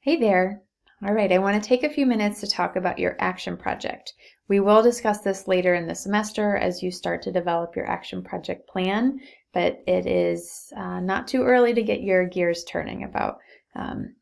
Hey there. All right, I want to take a few minutes to talk about your action project. We will discuss this later in the semester as you start to develop your action project plan, but it is not too early to get your gears turning about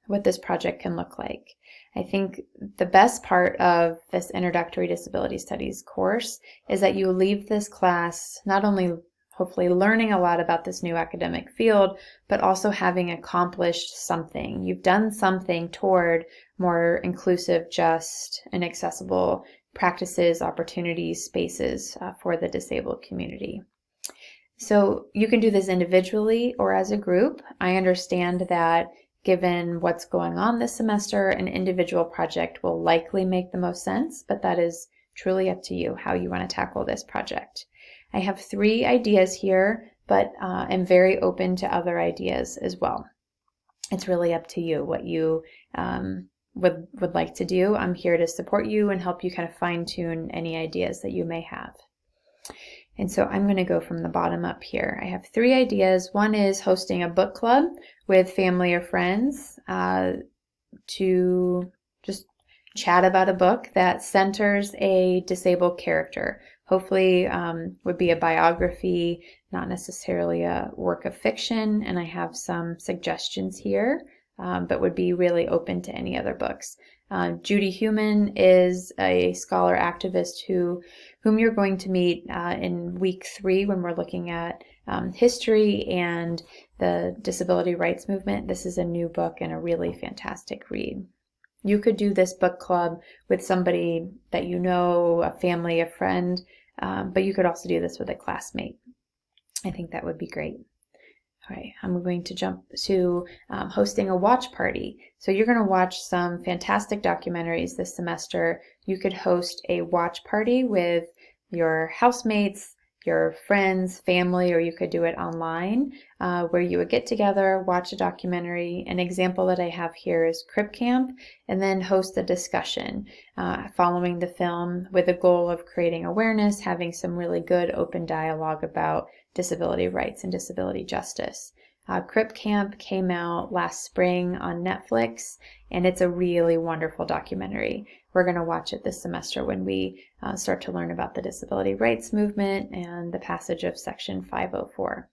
what this project can look like. I think the best part of this Introductory Disability Studies course is that you leave this class not only hopefully learning a lot about this new academic field, but also having accomplished something. You've done something toward more inclusive, just, and accessible practices, opportunities, spaces for the disabled community. So you can do this individually or as a group. I understand that given what's going on this semester, an individual project will likely make the most sense, but that is truly up to you how you want to tackle this project. I have 3 ideas here, but I'm very open to other ideas as well. It's really up to you what you would like to do. I'm here to support you and help you kind of fine tune any ideas that you may have. And so I'm going to go from the bottom up here. I have 3 ideas. One is hosting a book club with family or friends to just chat about a book that centers a disabled character. Hopefully would be a biography, not necessarily a work of fiction. And I have some suggestions here, but would be really open to any other books. Judy Heumann is a scholar activist whom you're going to meet in week 3 when we're looking at history and the disability rights movement. This is a new book and a really fantastic read. You could do this book club with somebody that you know, a family, a friend, but you could also do this with a classmate. I think that would be great. All right, I'm going to jump to hosting a watch party. So you're going to watch some fantastic documentaries this semester. You could host a watch party with your housemates, your friends, family, or you could do it online where you would get together, watch a documentary. An example that I have here is Crip Camp, and then host a discussion following the film with the goal of creating awareness, having some really good open dialogue about disability rights and disability justice. Crip Camp came out last spring on Netflix, and it's a really wonderful documentary. We're going to watch it this semester when we start to learn about the disability rights movement and the passage of Section 504.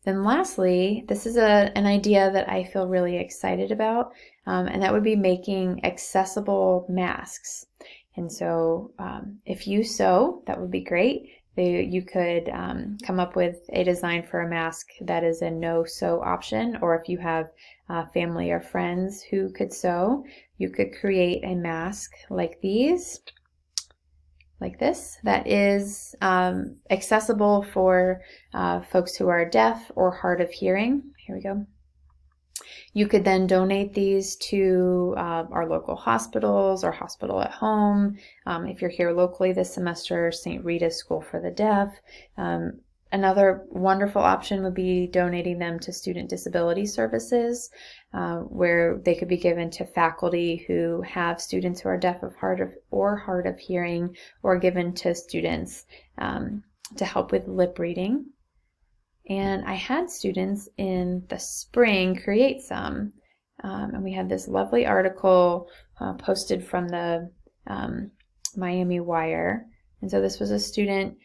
Then lastly, this is an idea that I feel really excited about, and that would be making accessible masks. And so if you sew, that would be great. You could come up with a design for a mask that is a no-sew option, or if you have family or friends who could sew, you could create a mask like these, like this, that is accessible for folks who are deaf or hard of hearing. Here we go. You could then donate these to our local hospitals or hospital at home. If you're here locally this semester, St. Rita's School for the Deaf. Another wonderful option would be donating them to Student Disability Services, where they could be given to faculty who have students who are deaf or hard of hearing, or given to students to help with lip reading. And I had students in the spring create some, and we had this lovely article posted from the Miami Wire. And so this was a student,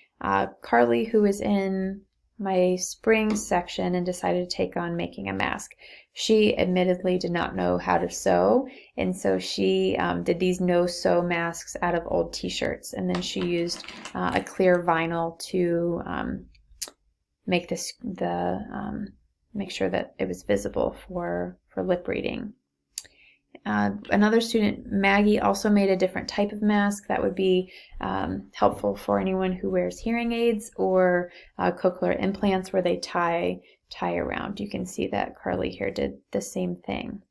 Carly, who was in my spring section and decided to take on making a mask. She admittedly did not know how to sew, and so she did these no-sew masks out of old t-shirts, and then she used a clear vinyl to make make sure that it was visible for lip reading. Another student, Maggie, also made a different type of mask that would be helpful for anyone who wears hearing aids or cochlear implants where they tie around. You can see that Carly here did the same thing.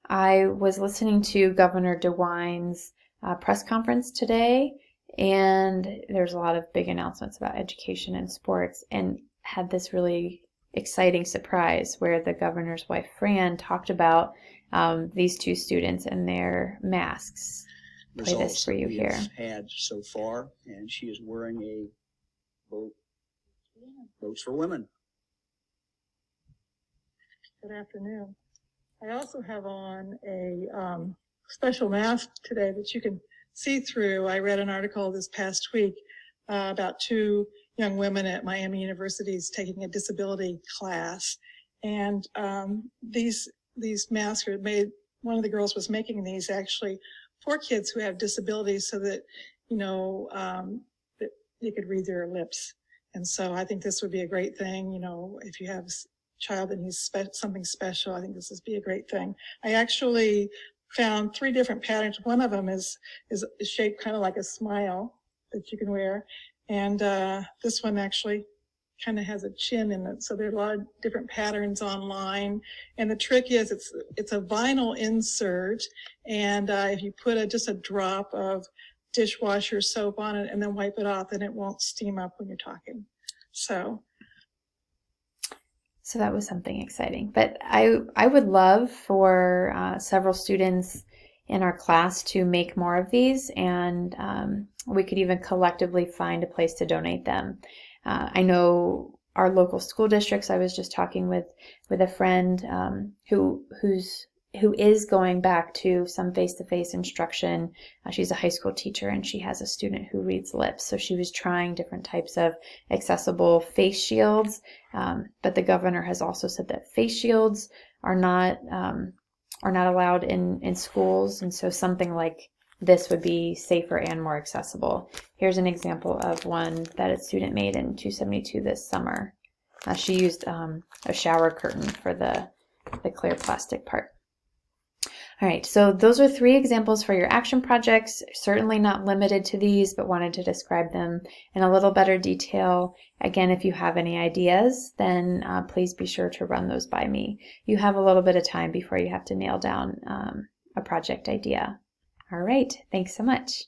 I was listening to Governor DeWine's press conference today, and there's a lot of big announcements about education and sports, and had this really exciting surprise where the governor's wife, Fran, talked about these 2 students and their masks. Play this for you here. Had so far, and she is wearing a Votes for Women. Good afternoon. I also have on a special mask today that you can see through. I read an article this past week about two young women at Miami University taking a disability class, and these masks are made. One of the girls was making these actually for kids who have disabilities, so that that you could read their lips. And so I think this would be a great thing. If you have a child that needs something special, I think this would be a great thing. I actually found 3 different patterns. One of them is shaped kind of like a smile that you can wear. And this one actually kind of has a chin in it. So there are a lot of different patterns online. And the trick is it's a vinyl insert. And if you put just a drop of dishwasher soap on it and then wipe it off, then it won't steam up when you're talking. So that was something exciting. But I would love for several students in our class to make more of these, and we could even collectively find a place to donate them. I know our local school districts. I was just talking with a friend who is going back to some face-to-face instruction. She's a high school teacher, and she has a student who reads lips. So she was trying different types of accessible face shields. But the governor has also said that face shields are not allowed in schools. And so something like this would be safer and more accessible. Here's an example of one that a student made in 272 this summer. She used a shower curtain for the clear plastic part. All right, so those are 3 examples for your action projects. Certainly not limited to these, but wanted to describe them in a little better detail. Again, if you have any ideas, then please be sure to run those by me. You have a little bit of time before you have to nail down a project idea. All right, thanks so much.